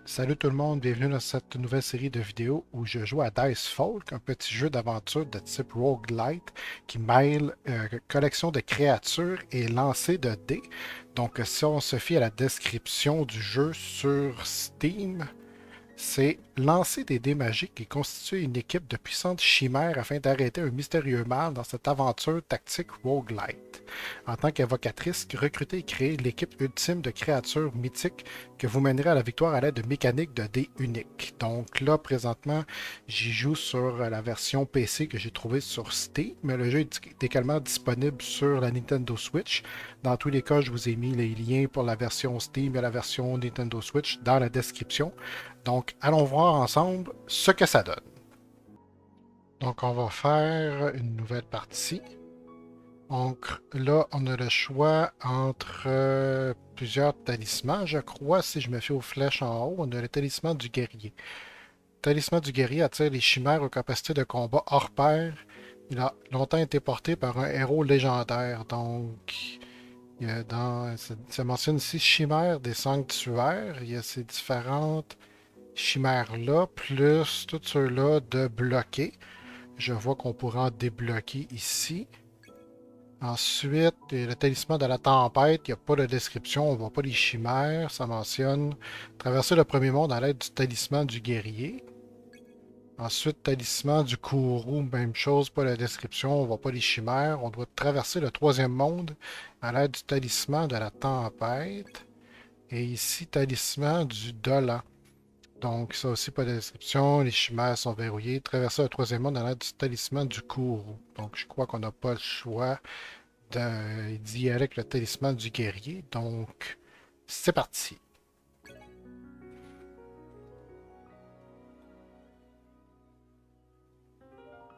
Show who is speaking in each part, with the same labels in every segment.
Speaker 1: Salut tout le monde, bienvenue dans cette nouvelle série de vidéos où je joue à Dice Folk, un petit jeu d'aventure de type roguelite qui mêle collection de créatures et lancer de dés. Donc si on se fie à la description du jeu sur Steam, c'est lancer des dés magiques et constituer une équipe de puissantes chimères afin d'arrêter un mystérieux mal dans cette aventure tactique roguelite. En tant qu'invocatrice, recrutez et créez l'équipe ultime de créatures mythiques que vous mènerez à la victoire à l'aide de mécaniques de dés uniques. Donc là, présentement, j'y joue sur la version PC que j'ai trouvée sur Steam, mais le jeu est également disponible sur la Nintendo Switch. Dans tous les cas, je vous ai mis les liens pour la version Steam et la version Nintendo Switch dans la description. Donc, allons voir ensemble ce que ça donne. Donc, on va faire une nouvelle partie. Donc, là, on a le choix entre plusieurs talismans. Je crois, si je me fie aux flèches en haut, on a le talisman du guerrier. Le talisman du guerrier attire les chimères aux capacités de combat hors pair. Il a longtemps été porté par un héros légendaire. Donc, ça mentionne ici chimères des sanctuaires. Il y a ces différentes chimères-là, plus tous ceux-là de bloquer. Je vois qu'on pourra en débloquer ici. Ensuite, le talisman de la tempête, il n'y a pas de description, on ne voit pas les chimères. Ça mentionne traverser le premier monde à l'aide du talisman du guerrier. Ensuite, talisman du courroux, même chose, pas la description, on ne voit pas les chimères. On doit traverser le troisième monde à l'aide du talisman de la tempête. Et ici, talisman du Dolan. Donc, ça aussi, pas de description. Les chimères sont verrouillées. Traverser le troisième monde à l'aide du talisman du courroux. Donc, je crois qu'on n'a pas le choix d'y aller avec le talisman du guerrier. Donc, c'est parti.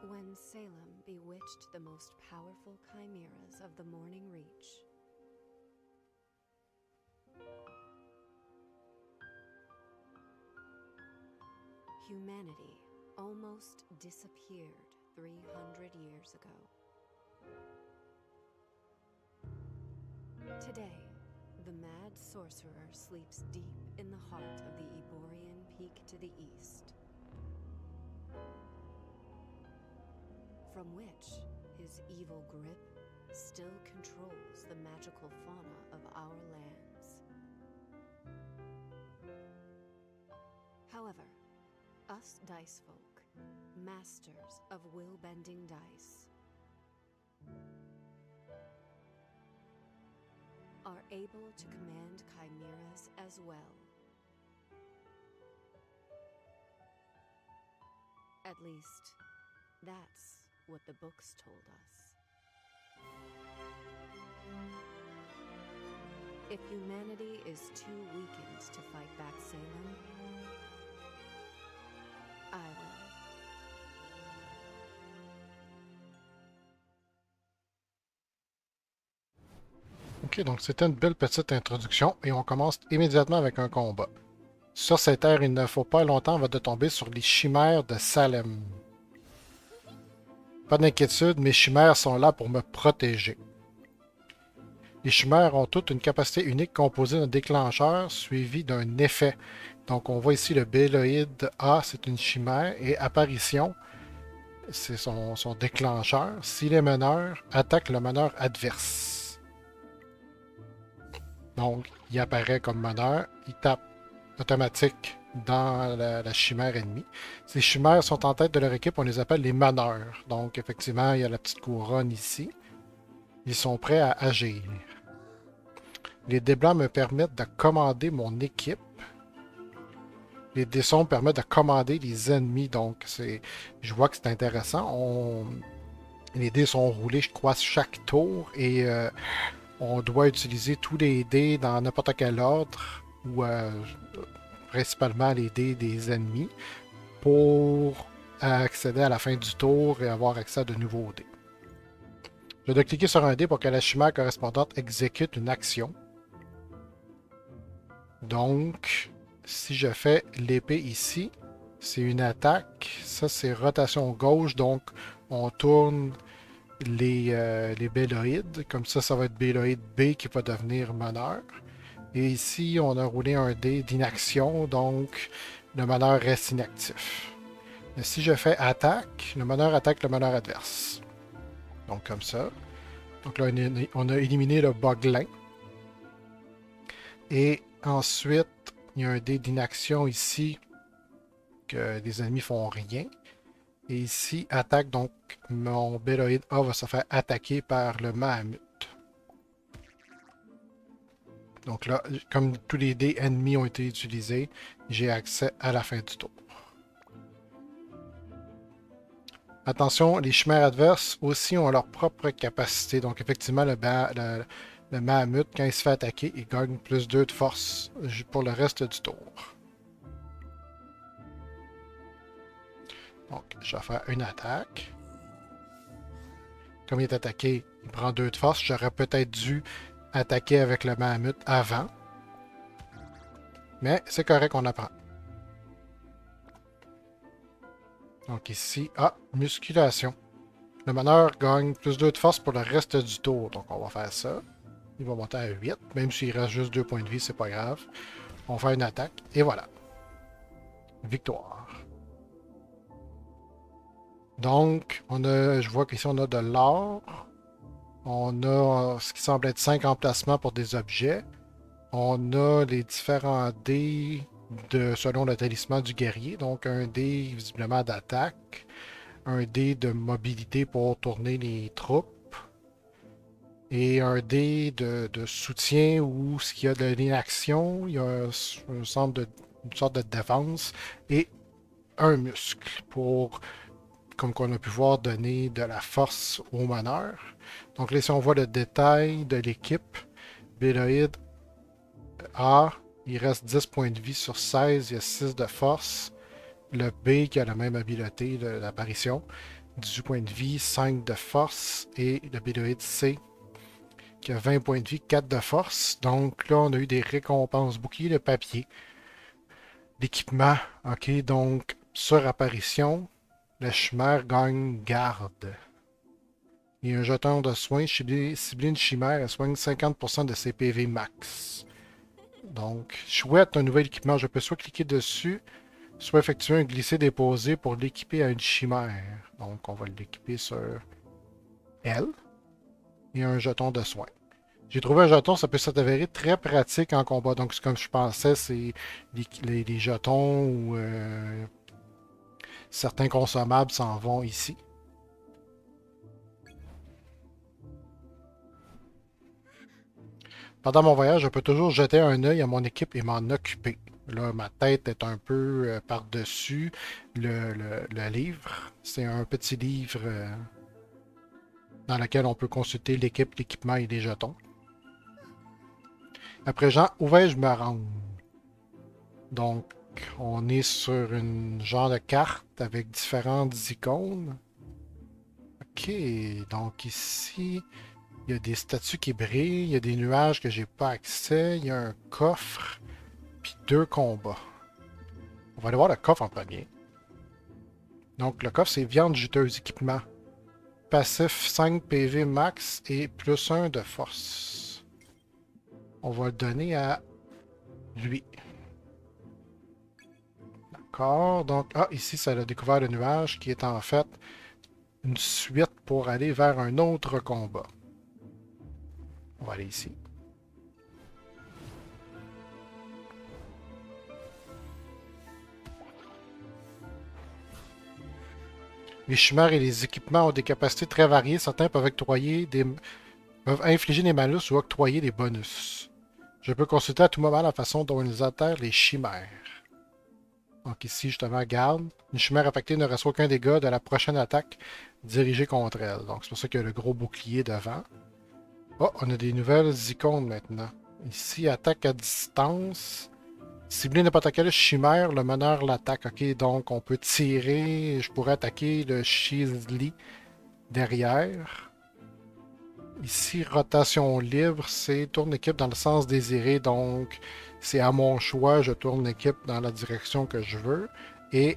Speaker 2: When Salem bewitched the most powerful chimeras of the Morning Reach, humanity almost disappeared 300 years ago. Today, the mad sorcerer sleeps deep in the heart of the Eborian Peak to the east, from which his evil grip still controls the magical fauna of our lands. However, us dice folk, masters of will-bending dice, are able to command chimeras as well. At least, that's what the books told us. If humanity is too weakened to fight back Salem, I will.
Speaker 1: Ok, donc c'était une belle petite introduction et on commence immédiatement avec un combat. Sur cette terre, il ne faut pas longtemps avant de tomber sur les chimères de Salem. Pas d'inquiétude, mes chimères sont là pour me protéger. Les chimères ont toutes une capacité unique composée d'un déclencheur suivi d'un effet. Donc on voit ici le béloïde A, c'est une chimère, et apparition, c'est son déclencheur. Si les meneurs attaquent le meneur adverse. Donc il apparaît comme meneur, il tape automatique dans la chimère ennemie. Ces chimères sont en tête de leur équipe, on les appelle les meneurs. Donc effectivement, il y a la petite couronne ici. Ils sont prêts à agir. Les dés blancs me permettent de commander mon équipe. Les dés sombres permettent de commander les ennemis. Donc, je vois que c'est intéressant. Les dés sont roulés, je crois, chaque tour. Et on doit utiliser tous les dés dans n'importe quel ordre. Ou principalement les dés des ennemis. Pour accéder à la fin du tour et avoir accès à de nouveaux dés. Je dois cliquer sur un dé pour que la chimère correspondante exécute une action. Donc, si je fais l'épée ici, c'est une attaque. Ça, c'est rotation gauche. Donc, on tourne les béloïdes. Comme ça va être béloïde B qui va devenir meneur. Et ici, on a roulé un dé d'inaction, donc le meneur reste inactif. Mais si je fais attaque, le meneur attaque le meneur adverse. Donc comme ça. Donc là, on a éliminé le boglin. Et ensuite, il y a un dé d'inaction ici que les ennemis font rien. Et ici, attaque, donc mon Béloïd A va se faire attaquer par le Mahamut. Donc là, comme tous les dés ennemis ont été utilisés, j'ai accès à la fin du tour. Attention, les chimères adverses aussi ont leur propre capacité. Donc effectivement, le Mahamut, quand il se fait attaquer, il gagne plus 2 de force pour le reste du tour. Donc, je vais faire une attaque. Comme il est attaqué, il prend 2 de force. J'aurais peut-être dû attaquer avec le Mahamut avant. Mais c'est correct, on apprend. Donc ici, musculation. Le meneur gagne plus 2 de force pour le reste du tour. Donc on va faire ça. Il va monter à 8. Même s'il reste juste 2 points de vie, c'est pas grave. On va faire une attaque. Et voilà. Victoire. Donc, je vois qu'ici on a de l'or. On a ce qui semble être 5 emplacements pour des objets. On a les différents dés selon le talisman du guerrier. Donc, un dé visiblement d'attaque. Un dé de mobilité pour tourner les troupes. Et un dé de soutien où s'il y a de l'inaction, il y a une sorte de défense. Et un muscle pour, comme on a pu voir, donner de la force au meneur. Donc là, si on voit le détail de l'équipe, Béloïd A, il reste 10 points de vie sur 16, il y a 6 de force. Le B, qui a la même habileté d'apparition, 18 points de vie, 5 de force. Et le Béloïd C, qui a 20 points de vie, 4 de force. Donc là, on a eu des récompenses. Bouclier de papier. L'équipement. OK, donc sur apparition, le chimère gagne garde. Il y a un jeton de soin. Ciblé une chimère, elle soigne 50% de ses PV max. Donc, chouette, un nouvel équipement. Je peux soit cliquer dessus, soit effectuer un glisser-déposer pour l'équiper à une chimère. Donc, on va l'équiper sur elle. Et un jeton de soin. J'ai trouvé un jeton, ça peut s'avérer très pratique en combat. Donc, comme je pensais, c'est les jetons ou certains consommables s'en vont ici. Pendant mon voyage, je peux toujours jeter un œil à mon équipe et m'en occuper. Là, ma tête est un peu par-dessus le livre. C'est un petit livre dans lequel on peut consulter l'équipe, l'équipement et les jetons. Après, Jean, où vais-je me rendre? Donc, on est sur une genre de carte avec différentes icônes. Ok, donc ici, il y a des statues qui brillent, il y a des nuages que j'ai pas accès, il y a un coffre, puis 2 combats. On va aller voir le coffre en premier. Donc, le coffre, c'est viande juteuse, équipement. Passif 5 PV max et plus 1 de force. On va le donner à lui. D'accord. Donc, ici, ça a découvert le nuage qui est en fait une suite pour aller vers un autre combat. On va aller ici. Les chimères et les équipements ont des capacités très variées. Certains peuvent infliger des malus ou octroyer des bonus. Je peux consulter à tout moment la façon dont ils atterrent les chimères. Donc ici, justement, garde. Une chimère affectée ne reçoit aucun dégât de la prochaine attaque dirigée contre elle. Donc c'est pour ça qu'il y a le gros bouclier devant. Oh, on a des nouvelles icônes maintenant. Ici, attaque à distance. Cibler n'importe quelle chimère, le meneur l'attaque. Ok, donc on peut tirer. Je pourrais attaquer le Shizli derrière. Ici, rotation libre, c'est tourne l'équipe dans le sens désiré. Donc, c'est à mon choix, je tourne l'équipe dans la direction que je veux. Et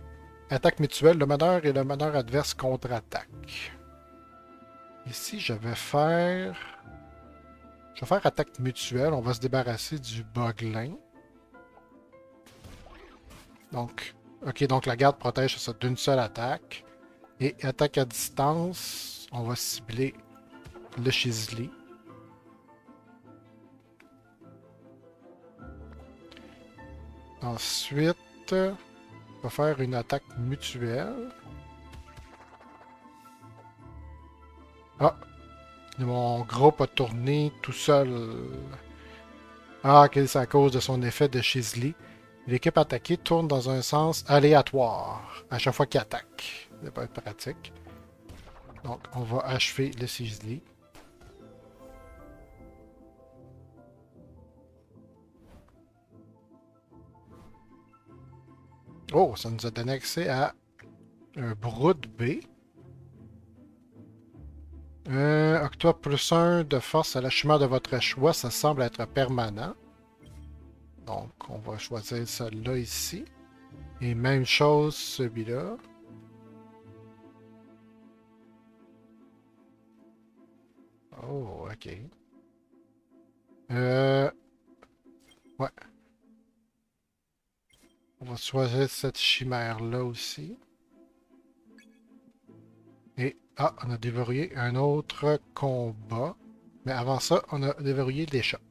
Speaker 1: attaque mutuelle, le meneur et le meneur adverse contre-attaque. Ici, je vais faire Je vais faire attaque mutuelle. On va se débarrasser du boglin. Donc, ok, donc la garde protège ça d'une seule attaque. Et attaque à distance, on va cibler le Chisli. Ensuite, on va faire une attaque mutuelle. Ah, mon groupe a tourné tout seul. Ah, ok, c'est à cause de son effet de Chisli. L'équipe attaquée tourne dans un sens aléatoire à chaque fois qu'il attaque. Ça peut être pratique. Donc, on va achever le Chisli. Oh, ça nous a donné accès à un Brood B. Octobre plus 1 de force à l'achèvement de votre choix, ça semble être permanent. Donc, on va choisir celui-là ici. Et même chose, celui-là. Oh, ok. Ouais. On va choisir cette chimère-là aussi. Et, ah, on a déverrouillé un autre combat. Mais avant ça, on a déverrouillé l'échoppe.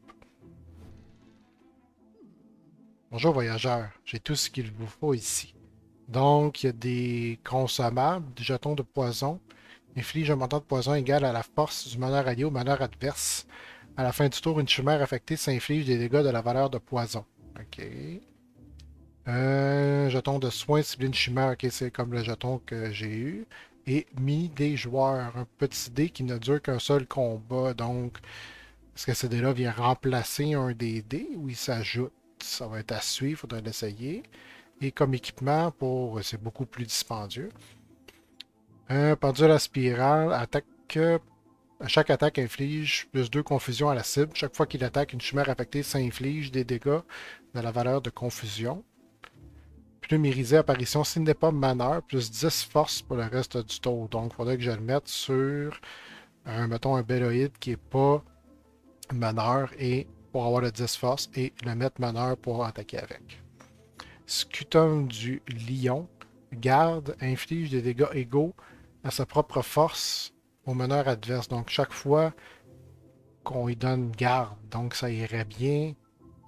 Speaker 1: Bonjour voyageurs, j'ai tout ce qu'il vous faut ici. Donc, il y a des consommables, des jetons de poison. Inflige un montant de poison égal à la force du meneur allié au meneur adverse. À la fin du tour, une chimère affectée s'inflige des dégâts de la valeur de poison. Ok. Jeton de soin, ciblé une chimère. Ok, c'est comme le jeton que j'ai eu. Et mini dé joueur, un petit dé qui ne dure qu'un seul combat. Donc, est-ce que ce dé-là vient remplacer un des dés ou il s'ajoute? Ça va être à suivre, il faudrait l'essayer. Et comme équipement, c'est beaucoup plus dispendieux. Un pendule à spirale, attaque. Chaque attaque inflige plus 2 confusion à la cible. Chaque fois qu'il attaque, une chimère affectée s'inflige des dégâts de la valeur de confusion. Plumérisé, apparition, s'il n'est pas maneur, plus 10 force pour le reste du tour. Donc, il faudrait que je le mette sur mettons, un Belloïde qui n'est pas maneur et pour avoir le 10 force et le mettre maneur pour attaquer avec. Scutum du lion. Garde, inflige des dégâts égaux à sa propre force au meneur adverse. Donc, chaque fois qu'on lui donne garde, donc ça irait bien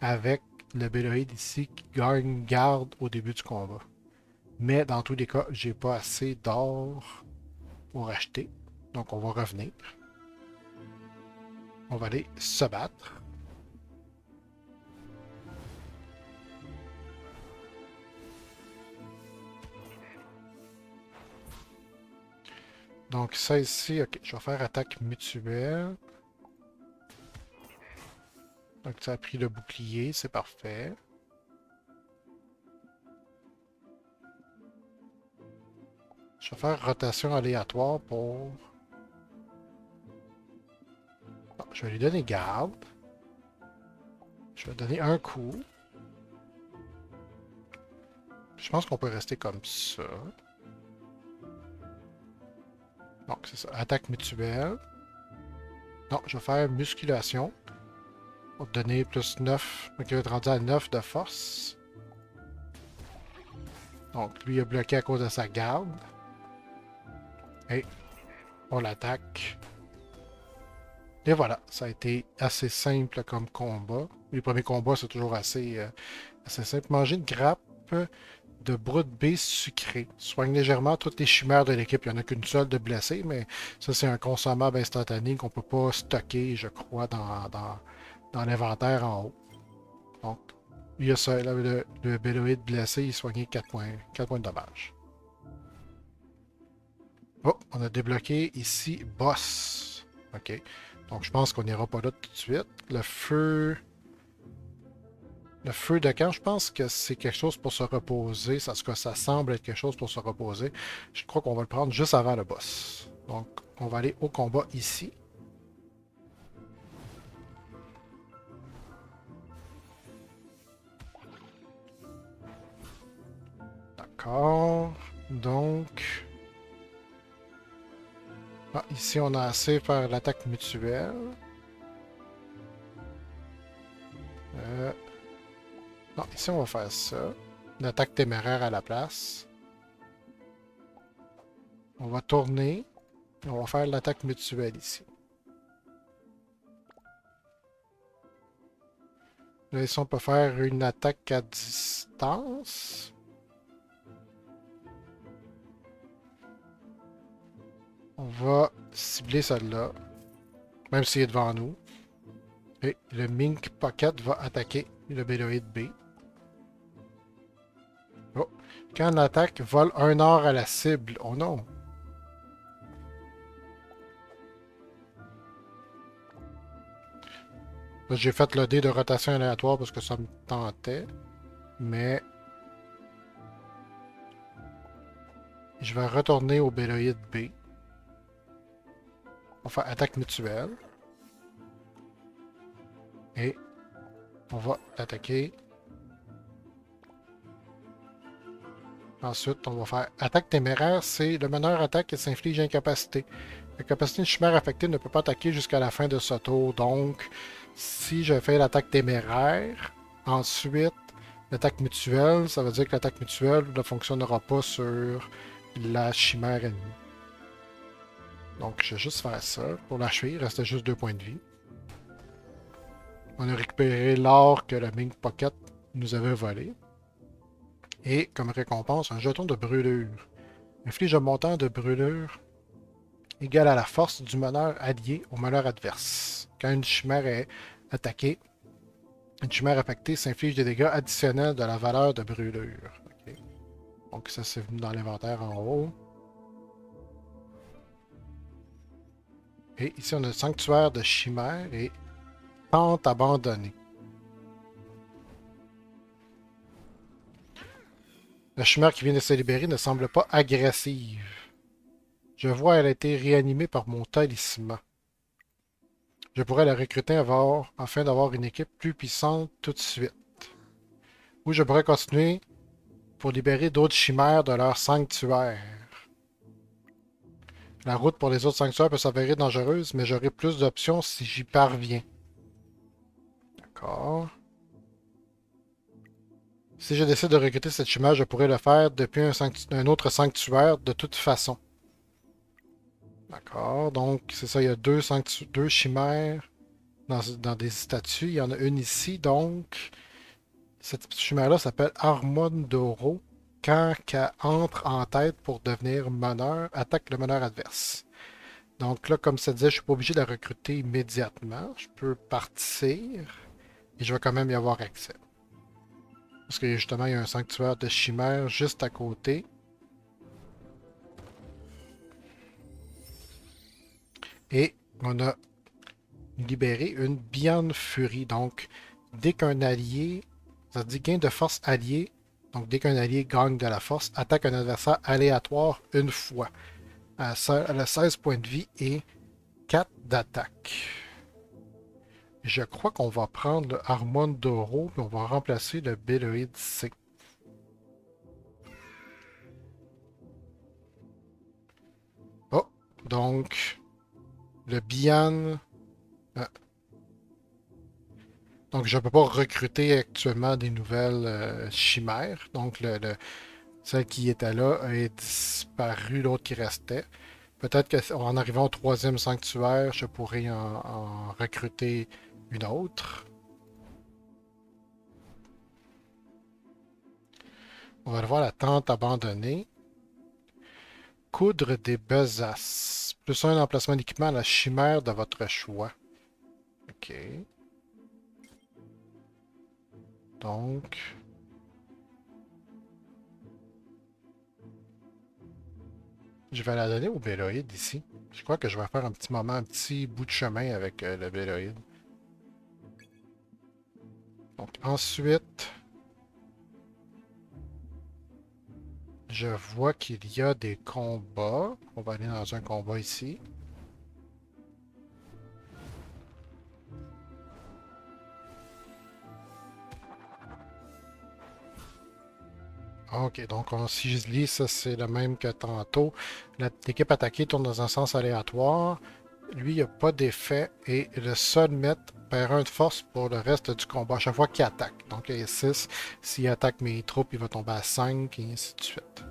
Speaker 1: avec le Belloïde ici qui gagne garde au début du combat. Mais dans tous les cas, j'ai pas assez d'or pour acheter. Donc, on va revenir. On va aller se battre. Donc ça ici, ok, je vais faire attaque mutuelle. Donc ça a pris le bouclier, c'est parfait. Je vais faire rotation aléatoire pour... Non, je vais lui donner garde. Je vais donner un coup. Je pense qu'on peut rester comme ça. Donc c'est ça, attaque mutuelle. Non, je vais faire musculation. Pour donner plus 9. Donc il va être rendu à 9 de force. Donc lui il a bloqué à cause de sa garde. Et on l'attaque. Et voilà, ça a été assez simple comme combat. Les premiers combats, c'est toujours assez simple. Manger une grappe de brood B sucré. Soigne légèrement toutes les chimères de l'équipe. Il n'y en a qu'une seule de blessée, mais ça, c'est un consommable instantané qu'on ne peut pas stocker, je crois, dans l'inventaire en haut. Donc, il y a ça, là, le Belloïde blessé, il soignait 4 points de dommage. Oh, on a débloqué ici boss. Ok. Donc je pense qu'on n'ira pas là tout de suite. Le feu de camp, je pense que c'est quelque chose pour se reposer. En tout cas, ça semble être quelque chose pour se reposer. Je crois qu'on va le prendre juste avant le boss. Donc, on va aller au combat ici. D'accord. Donc... Ah, ici, on a assez faire l'attaque mutuelle. ici, on va faire ça. Une attaque téméraire à la place. On va tourner. On va faire l'attaque mutuelle ici. Là, ici, on peut faire une attaque à distance. On va cibler celle-là. Même s'il est devant nous. Et le Mink Pocket va attaquer le Béloïd B. Oh. Quand on attaque, vole 1 or à la cible. Oh non! J'ai fait le dé de rotation aléatoire parce que ça me tentait. Mais je vais retourner au Béloïd B. On va faire attaque mutuelle. Et on va l'attaquer. Ensuite, on va faire attaque téméraire. C'est le meneur attaque qui s'inflige incapacité. La capacité de chimère affectée ne peut pas attaquer jusqu'à la fin de ce tour. Donc, si je fais l'attaque téméraire, ensuite l'attaque mutuelle, ça veut dire que l'attaque mutuelle ne fonctionnera pas sur la chimère ennemie. Donc, je vais juste faire ça. Pour l'achever, il restait juste 2 points de vie. On a récupéré l'or que le Mink Pocket nous avait volé. Et comme récompense, un jeton de brûlure. Inflige un montant de brûlure égal à la force du meneur allié au meneur adverse. Quand une chimère est attaquée, une chimère affectée s'inflige des dégâts additionnels de la valeur de brûlure. Okay. Donc ça, c'est venu dans l'inventaire en haut. Et ici, on a le sanctuaire de chimère et tente abandonnée. La chimère qui vient de se libérer ne semble pas agressive. Je vois elle a été réanimée par mon talisman. Je pourrais la recruter afin d'avoir une équipe plus puissante tout de suite. Ou je pourrais continuer pour libérer d'autres chimères de leur sanctuaire. La route pour les autres sanctuaires peut s'avérer dangereuse, mais j'aurai plus d'options si j'y parviens. D'accord. Si je décide de recruter cette chimère, je pourrais le faire depuis un autre sanctuaire de toute façon. D'accord, donc c'est ça, il y a deux chimères dans des statues. Il y en a une ici, donc cette chimère-là s'appelle Armondoro. Quand elle entre en tête pour devenir meneur, attaque le meneur adverse. Donc là, comme ça disait, je ne suis pas obligé de la recruter immédiatement. Je peux partir et je vais quand même y avoir accès. Parce que justement, il y a un sanctuaire de chimères juste à côté. Et on a libéré une Beyond Fury. Donc, dès qu'un allié, ça dit gain de force allié, donc dès qu'un allié gagne de la force, attaque un adversaire aléatoire une fois. Elle a 16 points de vie et 4 d'attaque. Je crois qu'on va prendre le Armondoro et on va remplacer le Béloïd C. Oh, donc le Bian. Donc je ne peux pas recruter actuellement des nouvelles chimères. Donc celle qui était là a disparu, l'autre qui restait. Peut-être qu'en arrivant au 3e sanctuaire, je pourrais en recruter une autre. On va aller voir la tente abandonnée. Coudre des besaces. Plus un emplacement d'équipement à la chimère de votre choix. OK. Donc... je vais la donner au Béloïd ici. Je crois que je vais faire un petit moment, un petit bout de chemin avec le Béloïd. Donc ensuite, je vois qu'il y a des combats. On va aller dans un combat ici. Ok, donc si je lis, ça c'est le même que tantôt. L'équipe attaquée tourne dans un sens aléatoire. lui, il n'y a pas d'effet et le Sunmet perd 1 de force pour le reste du combat à chaque fois qu'il attaque. Donc il est 6. S'il attaque mes troupes, il va tomber à 5 et ainsi de suite.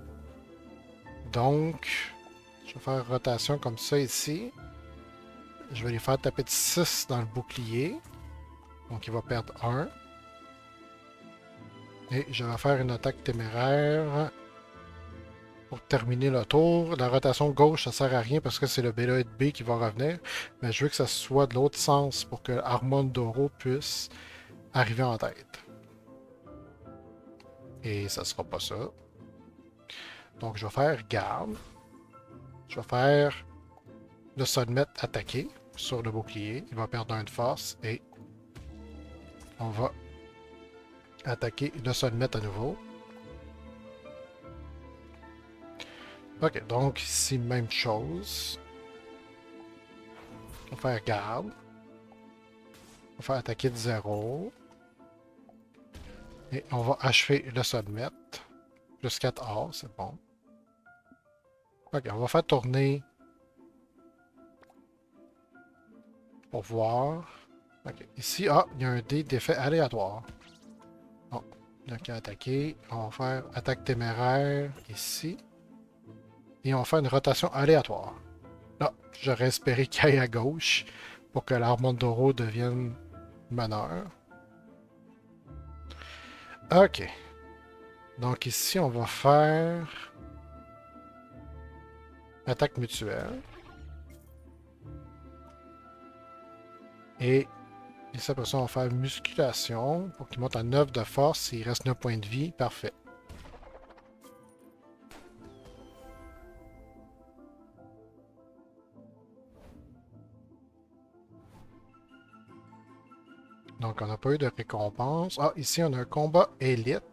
Speaker 1: Donc, je vais faire rotation comme ça ici. Je vais les faire taper de 6 dans le bouclier. Donc il va perdre 1. Et je vais faire une attaque téméraire pour terminer le tour. La rotation gauche, ça sert à rien parce que c'est le Béloïd B qui va revenir. Mais je veux que ça soit de l'autre sens pour que Armandoro puisse arriver en tête. Et ça sera pas ça. Donc je vais faire garde. Je vais faire le Sunmet attaquer sur le bouclier. Il va perdre 1 de force et on va attaquer le Sunmet à nouveau. Ok, donc ici, même chose. On va faire garde. On va faire attaquer de 0. Et on va achever le Sunmet. Plus 4A, c'est bon. Ok, on va faire tourner. Pour voir. Ok, ici, il y a un dé d'effet aléatoire. Bon, donc attaquer. On va faire attaque téméraire ici. Et on va faire une rotation aléatoire. Là, j'aurais espéré qu'il aille à gauche pour que l'Armandoro devienne meneur. Ok. Donc ici, on va faire attaque mutuelle. Et ici, après ça, on va faire musculation pour qu'il monte à 9 de force. Il reste 9 points de vie. Parfait. Donc, on n'a pas eu de récompense. Ah, ici, on a un combat élite.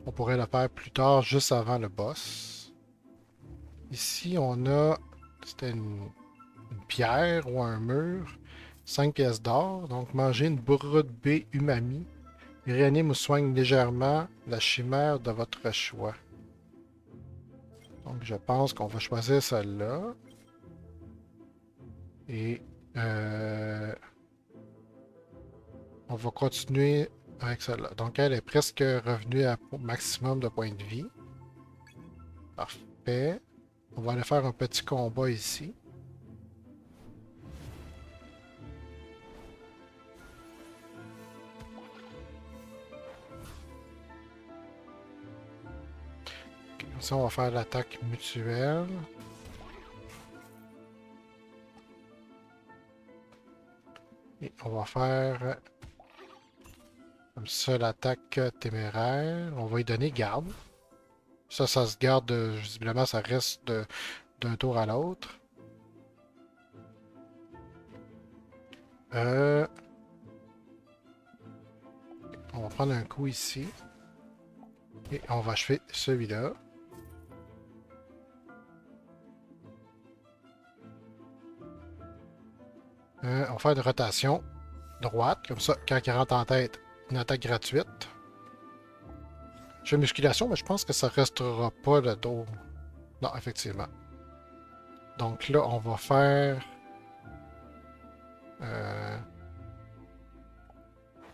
Speaker 1: On pourrait le faire plus tard, juste avant le boss. Ici, on a... C'était une pierre ou un mur. 5 pièces d'or. Donc, manger une bourre de B umami. Réanime ou soigne légèrement la chimère de votre choix. Donc, je pense qu'on va choisir celle-là. Et... on va continuer avec celle-là. Donc, elle est presque revenue à maximum de points de vie. Parfait. On va aller faire un petit combat ici. Comme ça, on va faire l'attaque mutuelle. Et on va faire comme ça l'attaque téméraire. On va lui donner garde. Ça se garde, visiblement, ça reste d'un tour à l'autre. On va prendre un coup ici. Et on va achever celui-là. On va faire une rotation droite. Comme ça, quand il rentre en tête, une attaque gratuite. Je fais musculation, mais je pense que ça restera pas le tour. Non, effectivement. Donc là, on va faire...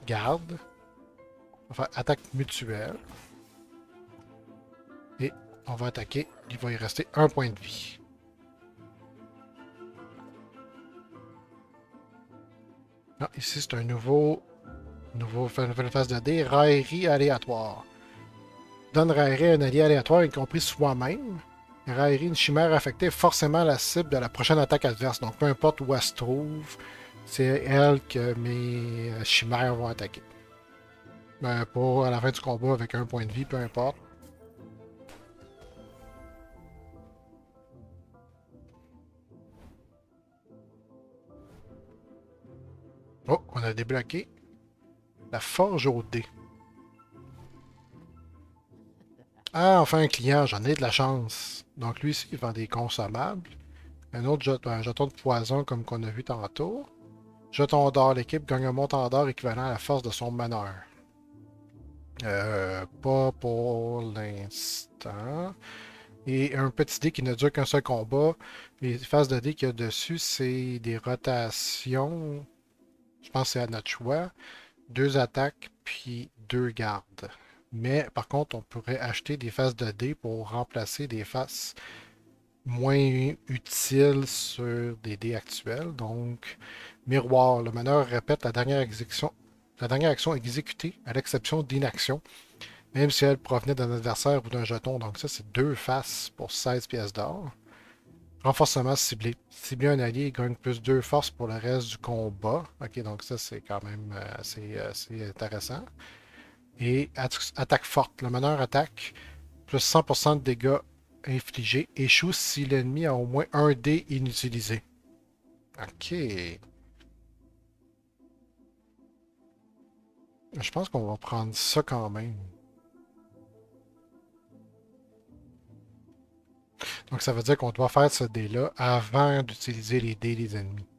Speaker 1: garde. On va faire attaque mutuelle. Et on va attaquer. Il va y rester 1 point de vie. Ah, ici, c'est un nouveau nouvelle phase de dé. Raillerie aléatoire. Donne raillerie à un allié aléatoire, y compris soi-même. Raillerie, une chimère affectée forcément la cible de la prochaine attaque adverse. Donc, peu importe où elle se trouve, c'est elle que mes chimères vont attaquer. Ben, pour à la fin du combat avec 1 point de vie, peu importe. Oh, on a débloqué la forge au dé. Ah, enfin un client, j'en ai de la chance. Donc lui ici, il vend des consommables. Un autre jeton de poison comme qu'on a vu tantôt. Jeton d'or, l'équipe gagne un montant d'or équivalent à la force de son meneur. Pas pour l'instant. Et un petit dé qui ne dure qu'un seul combat. Les phases de dé qu'il y a dessus, c'est des rotations. Je pense que c'est à notre choix. 2 attaques, puis 2 gardes. Mais par contre, on pourrait acheter des faces de dés pour remplacer des faces moins utiles sur des dés actuels. Donc, miroir. Le meneur répète la dernière action exécutée, à l'exception d'inaction, même si elle provenait d'un adversaire ou d'un jeton. Donc ça, c'est 2 faces pour 16 pièces d'or. Renforcement ciblé. Cibler un allié, il gagne plus 2 forces pour le reste du combat. Ok, donc ça, c'est quand même assez intéressant. Et attaque forte. Le meneur attaque plus 100% de dégâts infligés. Échoue si l'ennemi a au moins un dé inutilisé. Ok. Je pense qu'on va prendre ça quand même. Donc ça veut dire qu'on doit faire ce dé-là avant d'utiliser les dés des ennemis.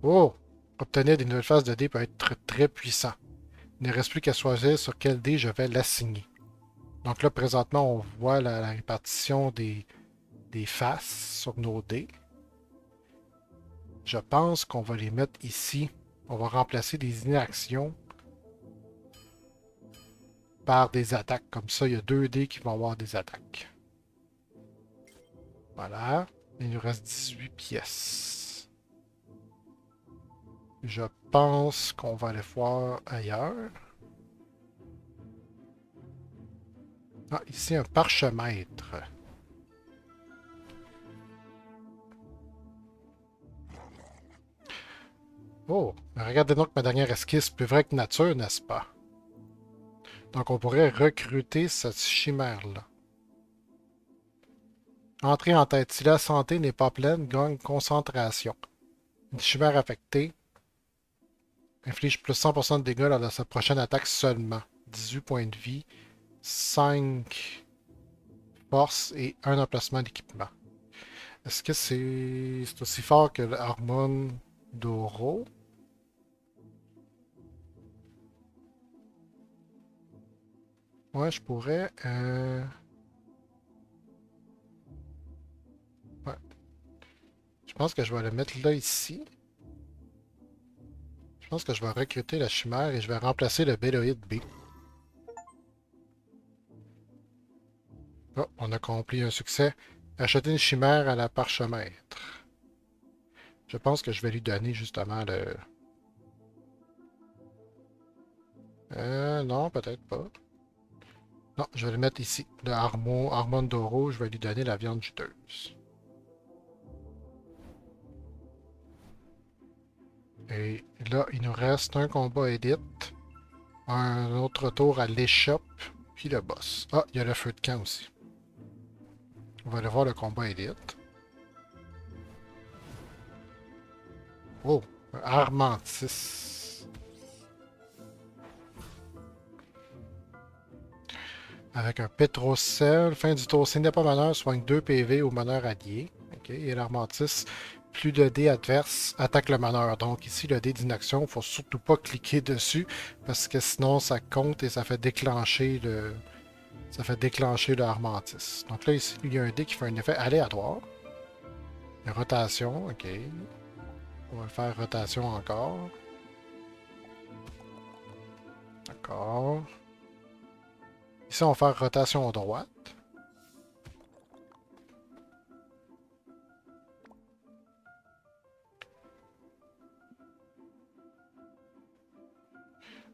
Speaker 1: Oh! Obtenir des nouvelles phases de dés peut être très puissant. Il ne reste plus qu'à choisir sur quel dé je vais l'assigner. Donc là, présentement, on voit la répartition des faces sur nos dés. Je pense qu'on va les mettre ici. On va remplacer des inactions par des attaques. Comme ça, il y a 2 dés qui vont avoir des attaques. Voilà. Il nous reste 18 pièces. Je pense qu'on va aller voir ailleurs. Ah, ici, un parchemêtre. Oh, regardez donc ma dernière esquisse, plus vrai que nature, n'est-ce pas? Donc, on pourrait recruter cette chimère-là. Entrée en tête. Si la santé n'est pas pleine, gagne concentration. Une chimère affectée inflige plus 100% de dégâts lors de sa prochaine attaque seulement. 18 points de vie, 5 force et 1 emplacement d'équipement. Est-ce que c'est aussi fort que l'Harmon d'Oro? Ouais, je pourrais. Ouais. Je pense que je vais le mettre là, ici. Je pense que je vais recruter la chimère et je vais remplacer le Béloïde B. Oh, on a accompli un succès. Acheter une chimère à la parchemêtre. Je pense que je vais lui donner justement le... non, peut-être pas. Non, je vais le mettre ici. Le Armondoro, je vais lui donner la viande juteuse. Et là, il nous reste un combat élite, un autre tour à l'échoppe, puis le boss. Ah, il y a le feu de camp aussi. On va aller voir le combat élite. Oh, un Armantis. Avec un Pétrocell. Fin du tour, s'il n'est pas meneur, soigne 2 PV au meneur allié. Ok, et l'Armantis, plus de dés adverses, attaque le meneur. Donc ici, le dé d'inaction, il ne faut surtout pas cliquer dessus, parce que sinon, ça compte et ça fait déclencher le... Ça fait déclencher le Armantis. Donc là, ici, il y a un dé qui fait un effet aléatoire. Une rotation, ok. On va faire rotation encore. D'accord. Ici, on va faire rotation droite.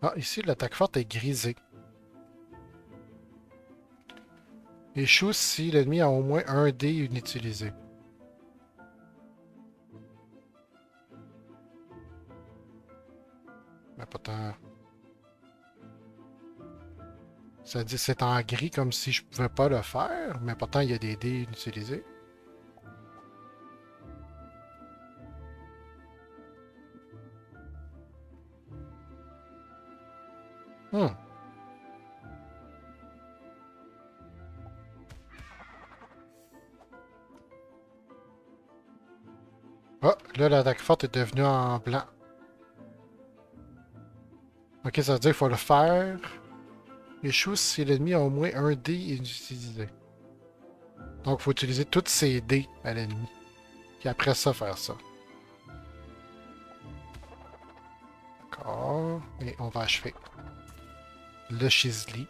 Speaker 1: Ah, ici, l'attaque forte est grisée. Échoue si l'ennemi a au moins un dé inutilisé. Mais pas tant... Ça dit c'est en gris comme si je pouvais pas le faire, mais pourtant il y a des dés inutilisés. Hmm. Ah, là l'attaque forte est devenue en blanc. Ok, ça veut dire qu'il faut le faire Échoue si l'ennemi a au moins un dé inutilisé. Donc, il faut utiliser tous ces dés à l'ennemi. Puis après ça, faire ça. D'accord. Et on va achever le Chisli.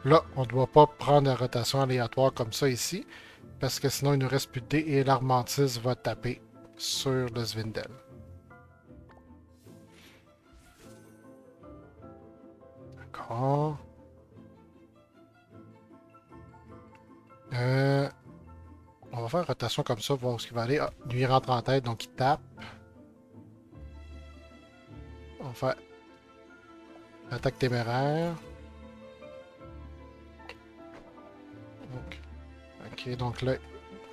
Speaker 1: Là, on ne doit pas prendre la rotation aléatoire comme ça ici, parce que sinon il nous reste plus de dés et l'Armantis va taper sur le Svindel. D'accord. On va faire rotation comme ça, voir où il va aller. Ah, lui il rentre en tête, donc il tape. On va faire attaque téméraire. Ok, donc là,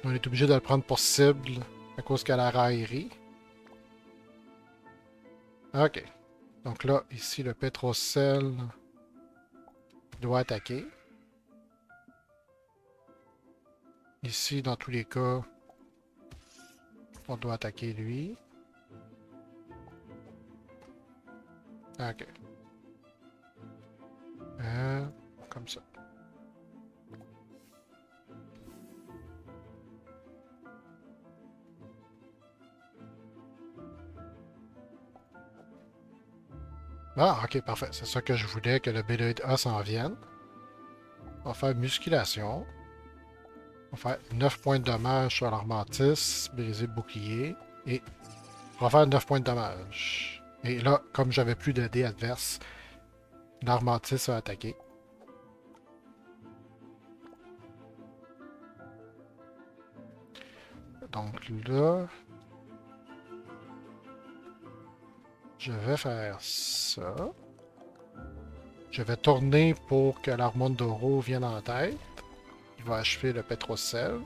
Speaker 1: on est obligé de le prendre pour cible à cause qu'elle a la raillerie. Ok. Donc là, ici, le Pétrocelle doit attaquer. Ici, dans tous les cas, on doit attaquer lui. Ok. Comme ça. Ah, ok, parfait. C'est ça que je voulais, que le Béloïd A s'en vienne. On va faire musculation. On va faire 9 points de dommage sur l'Armantis, briser le bouclier. Et on va faire 9 points de dommage. Et là, comme j'avais plus de dés adverses, l'Armantis a attaqué. Donc là, je vais faire ça. Je vais tourner pour que l'Armandoro vienne en tête. Il va achever le Pétrocelle.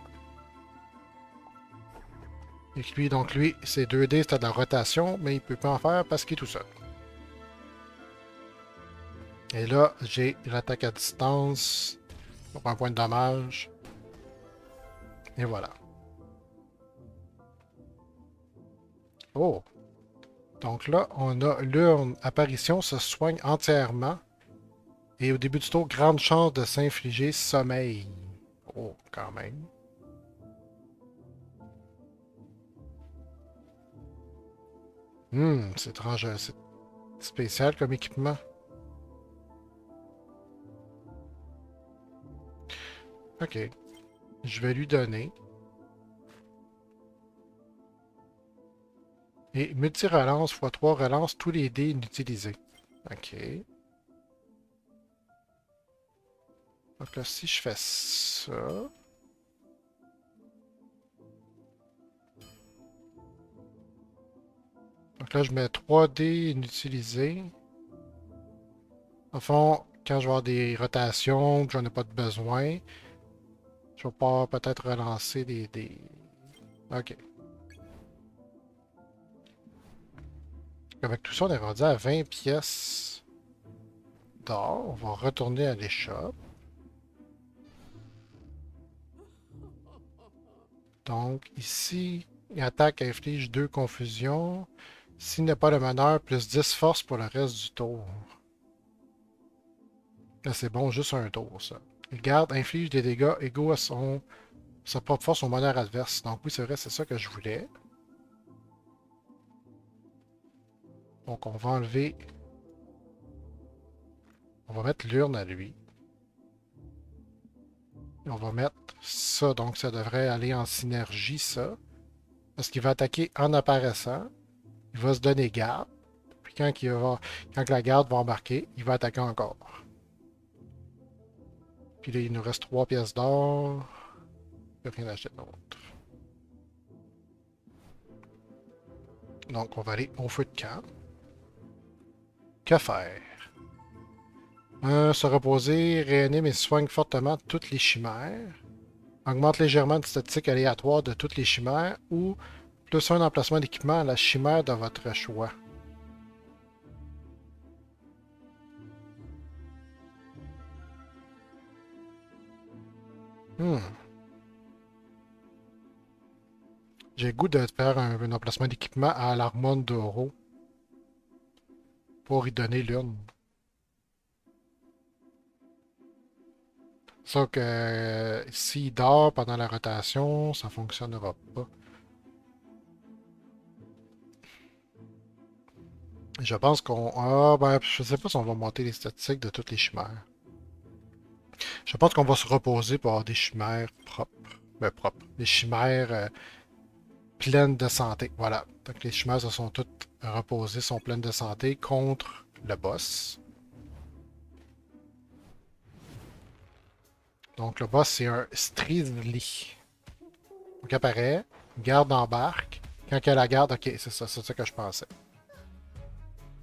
Speaker 1: Et lui, donc lui, c'est 2D, c'était de la rotation, mais il ne peut pas en faire parce qu'il est tout seul. Et là, j'ai l'attaque à distance pour un point de dommage. Et voilà. Oh! Donc là, on a l'urne apparition se soigne entièrement. Et au début du tour, grande chance de s'infliger sommeil. Oh, quand même. C'est étrange, c'est spécial comme équipement. Ok. Je vais lui donner. Et multi-relance x3 relance tous les dés inutilisés. Ok. Donc là, si je fais ça... Donc là, je mets 3 dés inutilisés. Au fond, quand je vais avoir des rotations, que j'en ai pas de besoin, je vais pas peut-être relancer des dés. Ok. Avec tout ça, on est rendu à 20 pièces d'or. On va retourner à l'échoppe. Donc, ici, attaque inflige 2 confusions. S'il n'est pas le meneur, plus 10 force pour le reste du tour. Là, c'est bon, juste un tour, ça. Il garde, inflige des dégâts égaux à sa propre force au meneur adverse. Donc oui, c'est vrai, c'est ça que je voulais. Donc on va enlever... On va mettre l'urne à lui. Et on va mettre ça. Donc ça devrait aller en synergie, ça. Parce qu'il va attaquer en apparaissant. Il va se donner garde. Puis quand la garde va embarquer, il va attaquer encore. Puis là, il nous reste 3 pièces d'or. Je peux rien acheter d'autre. Donc on va aller au feu de camp. Que faire? Se reposer, réanime et soigne fortement toutes les chimères. Augmente légèrement une statistique aléatoire de toutes les chimères ou plus un emplacement d'équipement à la chimère de votre choix. J'ai le goût de faire un emplacement d'équipement à l'Armandoro. pour y donner l'urne. Sauf que s'il dort pendant la rotation, ça fonctionnera pas. Je pense qu'on... Ah, ben, je sais pas si on va monter les statistiques de toutes les chimères. Je pense qu'on va se reposer pour avoir des chimères propres. Ben, propres. Des chimères pleines de santé. Voilà. Donc les chimères se sont toutes reposées, sont pleines de santé contre le boss. Donc le boss, c'est un Strizzly. Donc apparaît, garde embarque. Quand elle la garde, ok, c'est ça que je pensais.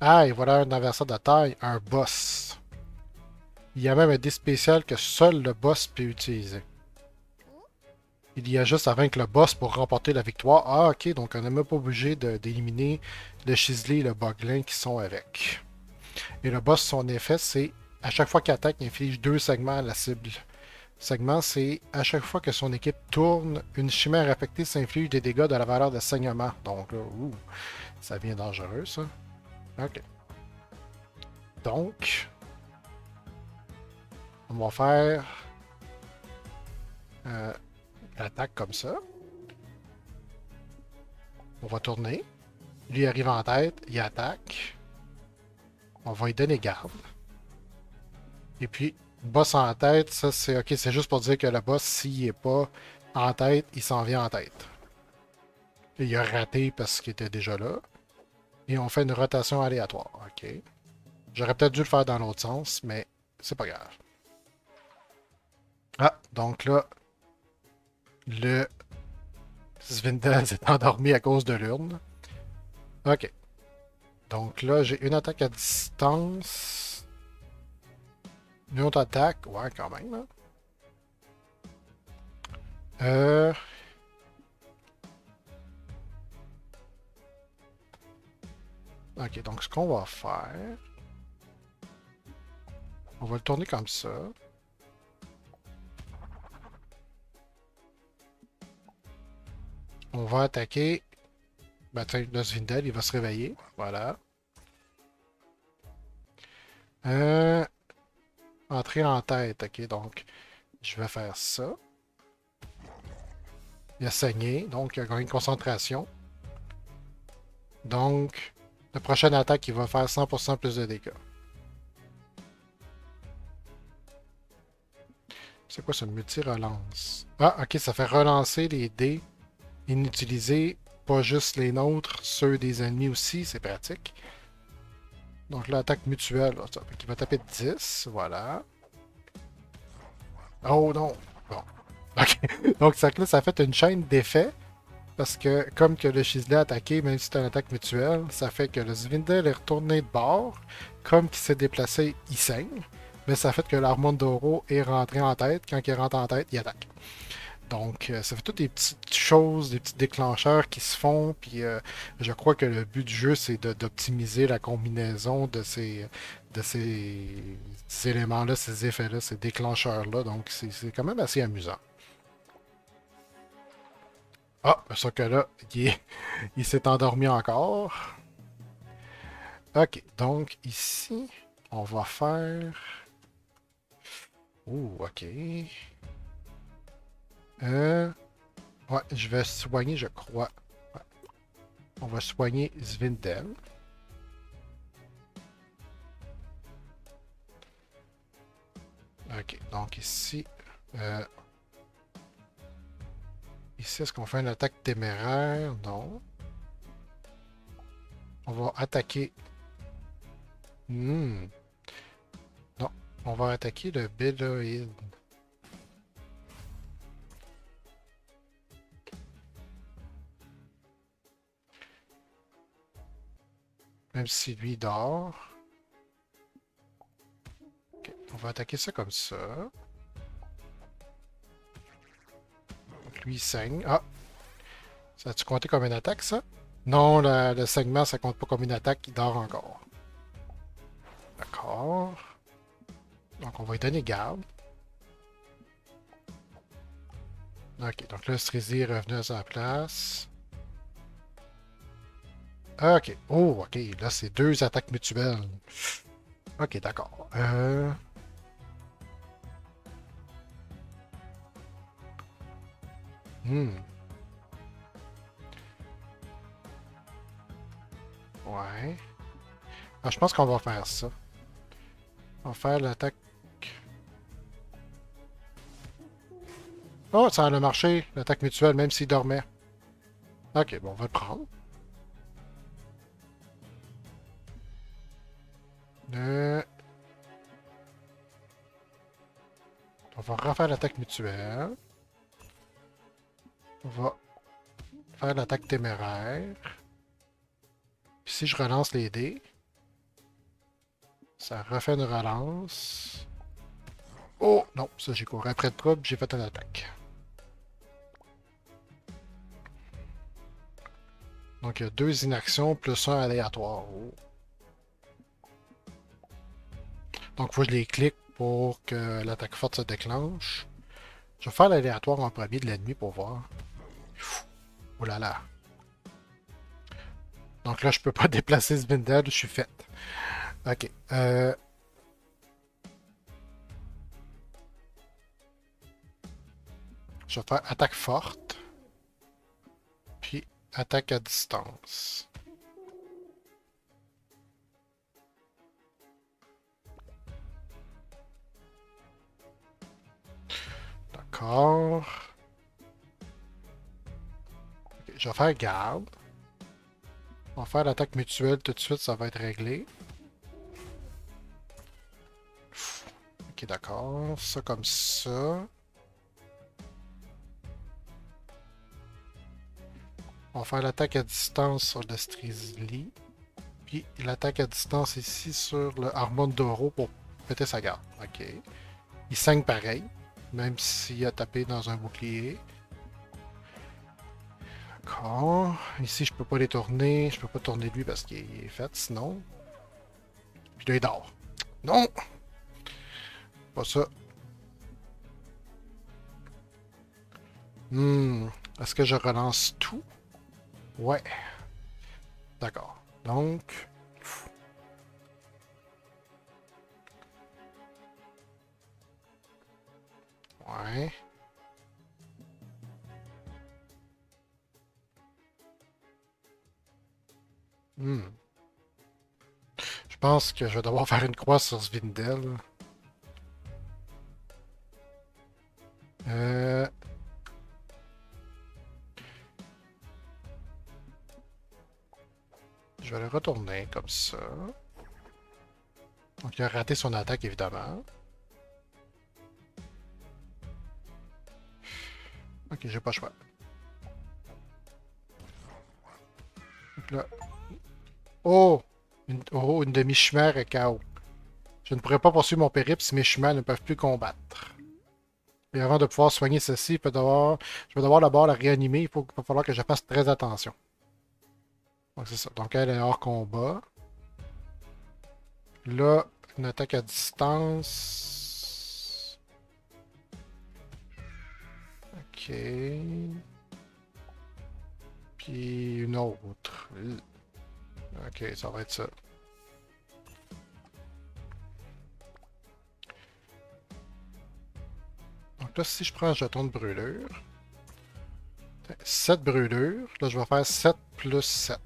Speaker 1: Ah, et voilà un adversaire de taille, un boss. Il y a même un dé spécial que seul le boss peut utiliser. Il y a juste à vaincre le boss pour remporter la victoire. Ah, ok, donc on n'est même pas obligé d'éliminer le Chisley et le Boglin qui sont avec. Et le boss, son effet, c'est à chaque fois qu'il attaque, il inflige 2 segments à la cible. Segment, c'est à chaque fois que son équipe tourne, une chimère affectée s'inflige des dégâts de la valeur de saignement. Donc là, ça devient dangereux, ça. Ok. Donc, on va faire l'attaque comme ça. On va tourner. Lui arrive en tête, il attaque. On va lui donner garde. Et puis, boss en tête, ça c'est ok, c'est juste pour dire que le boss, s'il est pas en tête, il s'en vient en tête. Et il a raté parce qu'il était déjà là. Et on fait une rotation aléatoire. Ok. J'aurais peut-être dû le faire dans l'autre sens, mais c'est pas grave. Ah, donc là, le Svindel s'est endormi à cause de l'urne. Ok. Donc là, j'ai une attaque à distance. Une autre attaque. Ouais, quand même. Hein. Ok, donc ce qu'on va faire... On va le tourner comme ça. On va attaquer... Ben, tiens, le Svindel, il va se réveiller. Voilà. Entrer en tête. Ok, donc je vais faire ça. Il a saigné, donc il a gagné une concentration. Donc, la prochaine attaque, il va faire 100% plus de dégâts. C'est quoi ce multi-relance? Ah, ok, ça fait relancer les dés inutilisés, pas juste les nôtres, ceux des ennemis aussi, c'est pratique. Donc l'attaque mutuelle, là, il va taper 10, voilà. Oh non! Bon. Ok. Donc ça fait une chaîne d'effets. Parce que, comme que le Chisley a attaqué, même si c'est une attaque mutuelle, ça fait que le Zvindel est retourné de bord. Comme qu'il s'est déplacé, il saigne. Mais ça fait que l'Armondoro est rentré en tête. Quand il rentre en tête, il attaque. Donc, ça fait toutes des petites choses, des petits déclencheurs qui se font. Puis, je crois que le but du jeu, c'est d'optimiser la combinaison ces éléments-là, ces effets-là, ces déclencheurs-là. Donc, c'est quand même assez amusant. Ah, sauf que là, il s'est endormi encore. Ok, donc ici, on va faire... Ouh, ok. Ouais, je vais soigner, je crois. Ouais. On va soigner Zvindel. Ok, donc ici... Ici, est-ce qu'on fait une attaque téméraire? Non. On va attaquer... Non, on va attaquer le Béloïd. Même si lui dort. Okay, on va attaquer ça comme ça. Donc lui il saigne. Ah! Ça a-tu compté comme une attaque, ça? Non, le saignement, ça compte pas comme une attaque, il dort encore. D'accord. Donc on va lui donner garde. Ok, donc là, Strizy est revenu à sa place. Ok. Oh, ok. Là, c'est deux attaques mutuelles. Ok, d'accord. Hmm. Ouais. Ah, je pense qu'on va faire ça. On va faire l'attaque. Oh, ça a marché, l'attaque mutuelle, même s'il dormait. Ok, bon, on va le prendre. Euh, On va refaire l'attaque mutuelle. On va faire l'attaque téméraire. Puis si je relance les dés, ça refait une relance. Oh, non, ça j'ai couru après le trouble, j'ai fait une attaque. Donc il y a deux inactions plus un aléatoire. Oh. Donc il faut que je les clique pour que l'attaque forte se déclenche. Je vais faire l'aléatoire en premier de l'ennemi pour voir. Oh là là. Donc là, je peux pas déplacer ce Vindel, je suis fait. Ok. Je vais faire attaque forte. Puis attaque à distance. D'accord. Ok, je vais faire garde. On va faire l'attaque mutuelle tout de suite, ça va être réglé. Ok, d'accord. Ça comme ça. On va faire l'attaque à distance sur le Strizzly. Puis l'attaque à distance ici sur le Armandoro pour péter sa garde. Ok. Il saigne pareil, même s'il a tapé dans un bouclier. D'accord. Ici, je peux pas les tourner. Je peux pas tourner lui parce qu'il est fait, sinon. Puis là, il dort. Non! Pas ça. Est-ce que je relance tout? Ouais. D'accord. Donc... Ouais. Je pense que je vais devoir faire une croix sur Svindel. Euh... Je vais le retourner comme ça. Donc, il a raté son attaque, évidemment. Ok, j'ai pas le choix. Donc là... Oh! Une demi-chimère est KO. Je ne pourrais pas poursuivre mon périple si mes chimères ne peuvent plus combattre. Et avant de pouvoir soigner ceci, je vais devoir d'abord la réanimer. Il va falloir que je fasse très attention. Donc c'est ça. Donc elle est hors combat. Là, une attaque à distance. Ok. Puis une autre. Ok, ça va être ça. Donc là, si je prends un jeton de brûlure, 7 brûlures, là je vais faire 7 plus 7.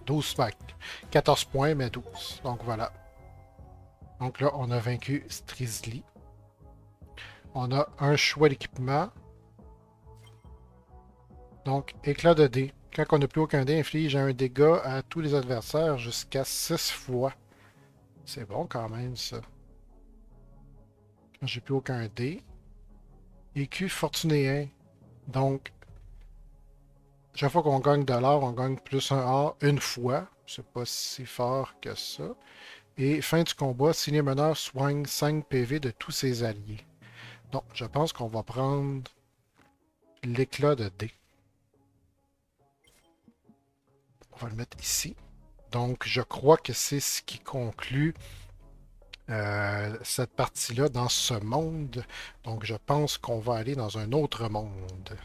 Speaker 1: 12 smacks. 14 points, mais 12. Donc voilà. Donc là, on a vaincu Strizzly. On a un choix d'équipement. Donc, éclat de dés. Quand on n'a plus aucun dé, inflige un dégât à tous les adversaires jusqu'à 6 fois. C'est bon quand même, ça. J'ai plus aucun dé. EQ fortuné 1. Donc, chaque fois qu'on gagne de l'or, on gagne plus un or une fois. C'est pas si fort que ça. Et fin du combat, si les meneurs soignent 5 PV de tous ses alliés. Donc, je pense qu'on va prendre l'éclat de dés. On va le mettre ici. Donc, je crois que c'est ce qui conclut cette partie-là dans ce monde. Donc, je pense qu'on va aller dans un autre monde.